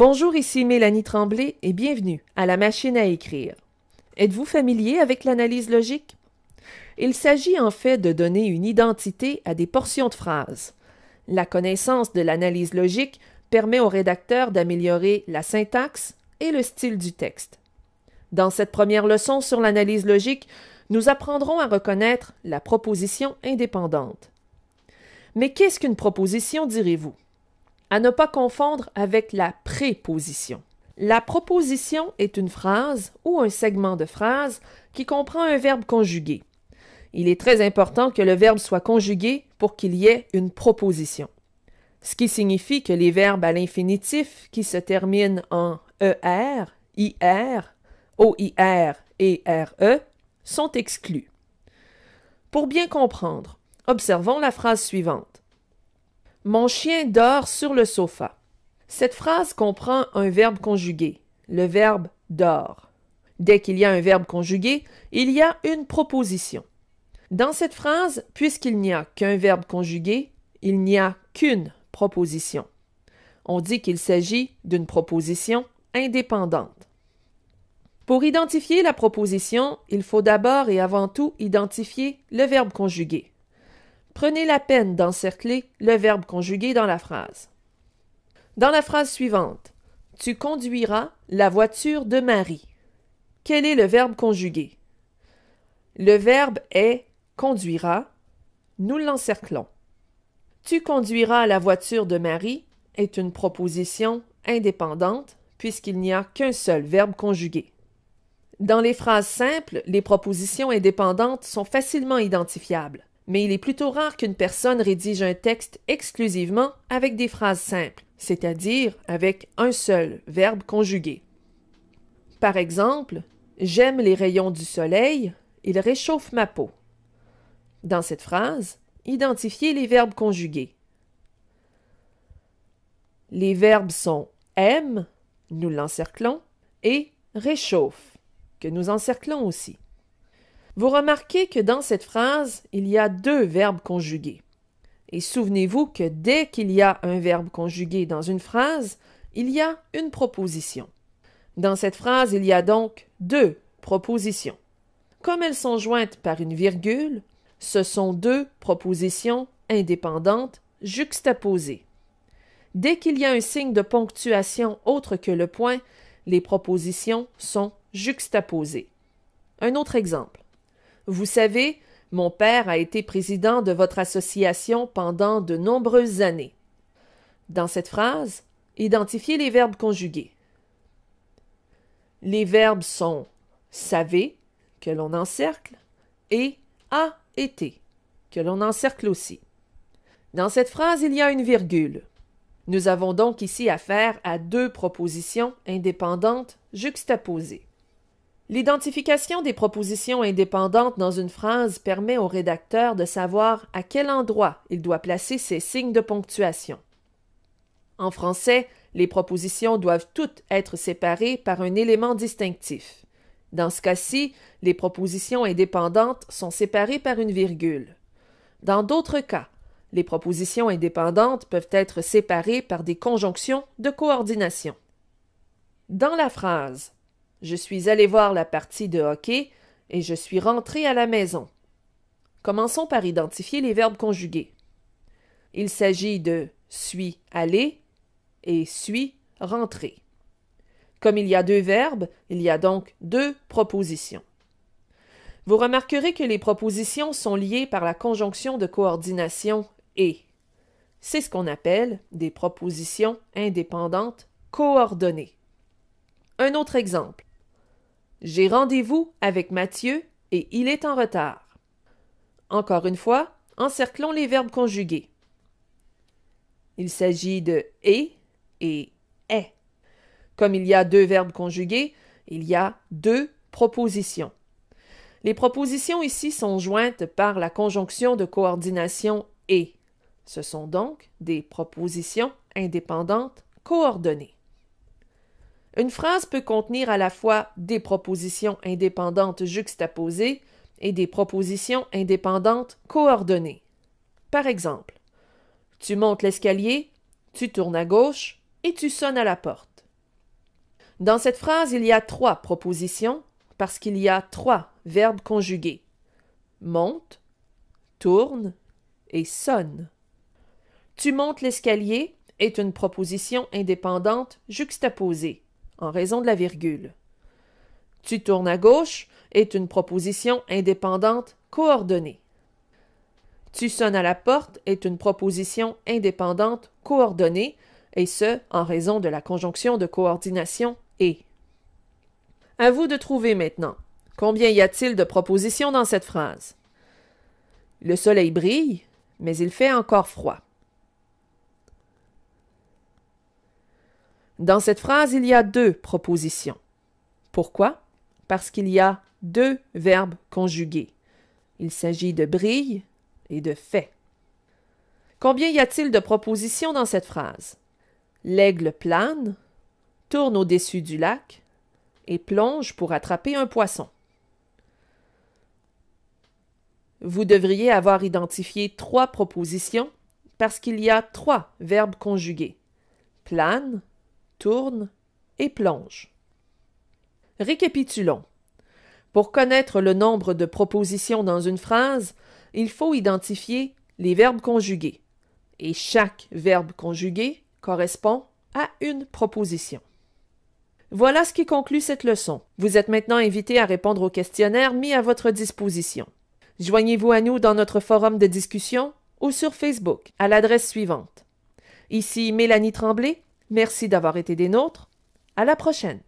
Bonjour, ici Mélanie Tremblay et bienvenue à la machine à écrire. Êtes-vous familier avec l'analyse logique? Il s'agit en fait de donner une identité à des portions de phrases. La connaissance de l'analyse logique permet au rédacteur d'améliorer la syntaxe et le style du texte. Dans cette première leçon sur l'analyse logique, nous apprendrons à reconnaître la proposition indépendante. Mais qu'est-ce qu'une proposition, direz-vous? À ne pas confondre avec la préposition. La proposition est une phrase ou un segment de phrase qui comprend un verbe conjugué. Il est très important que le verbe soit conjugué pour qu'il y ait une proposition. Ce qui signifie que les verbes à l'infinitif qui se terminent en ER, IR, OIR et RE sont exclus. Pour bien comprendre, observons la phrase suivante. Mon chien dort sur le sofa. Cette phrase comprend un verbe conjugué, le verbe dort. Dès qu'il y a un verbe conjugué, il y a une proposition. Dans cette phrase, puisqu'il n'y a qu'un verbe conjugué, il n'y a qu'une proposition. On dit qu'il s'agit d'une proposition indépendante. Pour identifier la proposition, il faut d'abord et avant tout identifier le verbe conjugué. Prenez la peine d'encercler le verbe conjugué dans la phrase. Dans la phrase suivante, tu conduiras la voiture de Marie. Quel est le verbe conjugué? Le verbe est conduira. Nous l'encerclons. Tu conduiras la voiture de Marie est une proposition indépendante puisqu'il n'y a qu'un seul verbe conjugué. Dans les phrases simples, les propositions indépendantes sont facilement identifiables. Mais il est plutôt rare qu'une personne rédige un texte exclusivement avec des phrases simples, c'est-à-dire avec un seul verbe conjugué. Par exemple, j'aime les rayons du soleil, ils réchauffent ma peau. Dans cette phrase, identifiez les verbes conjugués. Les verbes sont aime, nous l'encerclons, et réchauffe, que nous encerclons aussi. Vous remarquez que dans cette phrase, il y a deux verbes conjugués. Et souvenez-vous que dès qu'il y a un verbe conjugué dans une phrase, il y a une proposition. Dans cette phrase, il y a donc deux propositions. Comme elles sont jointes par une virgule, ce sont deux propositions indépendantes juxtaposées. Dès qu'il y a un signe de ponctuation autre que le point, les propositions sont juxtaposées. Un autre exemple. Vous savez, mon père a été président de votre association pendant de nombreuses années. Dans cette phrase, identifiez les verbes conjugués. Les verbes sont savez, que l'on encercle, et a été, que l'on encercle aussi. Dans cette phrase, il y a une virgule. Nous avons donc ici affaire à deux propositions indépendantes juxtaposées. L'identification des propositions indépendantes dans une phrase permet au rédacteur de savoir à quel endroit il doit placer ses signes de ponctuation. En français, les propositions doivent toutes être séparées par un élément distinctif. Dans ce cas-ci, les propositions indépendantes sont séparées par une virgule. Dans d'autres cas, les propositions indépendantes peuvent être séparées par des conjonctions de coordination. Dans la phrase je suis allé voir la partie de hockey et je suis rentré à la maison. Commençons par identifier les verbes conjugués. Il s'agit de suis allé et suis rentré. Comme il y a deux verbes, il y a donc deux propositions. Vous remarquerez que les propositions sont liées par la conjonction de coordination et. C'est ce qu'on appelle des propositions indépendantes coordonnées. Un autre exemple. J'ai rendez-vous avec Mathieu et il est en retard. Encore une fois, encerclons les verbes conjugués. Il s'agit de et est. Comme il y a deux verbes conjugués, il y a deux propositions. Les propositions ici sont jointes par la conjonction de coordination et. Ce sont donc des propositions indépendantes coordonnées. Une phrase peut contenir à la fois des propositions indépendantes juxtaposées et des propositions indépendantes coordonnées. Par exemple, tu montes l'escalier, tu tournes à gauche et tu sonnes à la porte. Dans cette phrase, il y a 3 propositions parce qu'il y a 3 verbes conjugués. Monte, tourne et sonne. Tu montes l'escalier est une proposition indépendante juxtaposée, en raison de la virgule. Tu tournes à gauche est une proposition indépendante coordonnée. Tu sonnes à la porte est une proposition indépendante coordonnée, et ce, en raison de la conjonction de coordination et. À vous de trouver maintenant. Combien y a-t-il de propositions dans cette phrase? Le soleil brille, mais il fait encore froid. Dans cette phrase, il y a 2 propositions. Pourquoi? Parce qu'il y a 2 verbes conjugués. Il s'agit de brille et de fait. Combien y a-t-il de propositions dans cette phrase? L'aigle plane, tourne au-dessus du lac et plonge pour attraper un poisson. Vous devriez avoir identifié 3 propositions parce qu'il y a 3 verbes conjugués. Plane, tourne et plonge. Récapitulons. Pour connaître le nombre de propositions dans une phrase, il faut identifier les verbes conjugués. Et chaque verbe conjugué correspond à une proposition. Voilà ce qui conclut cette leçon. Vous êtes maintenant invité à répondre au questionnaire mis à votre disposition. Joignez-vous à nous dans notre forum de discussion ou sur Facebook à l'adresse suivante. Ici Mélanie Tremblay, merci d'avoir été des nôtres. À la prochaine.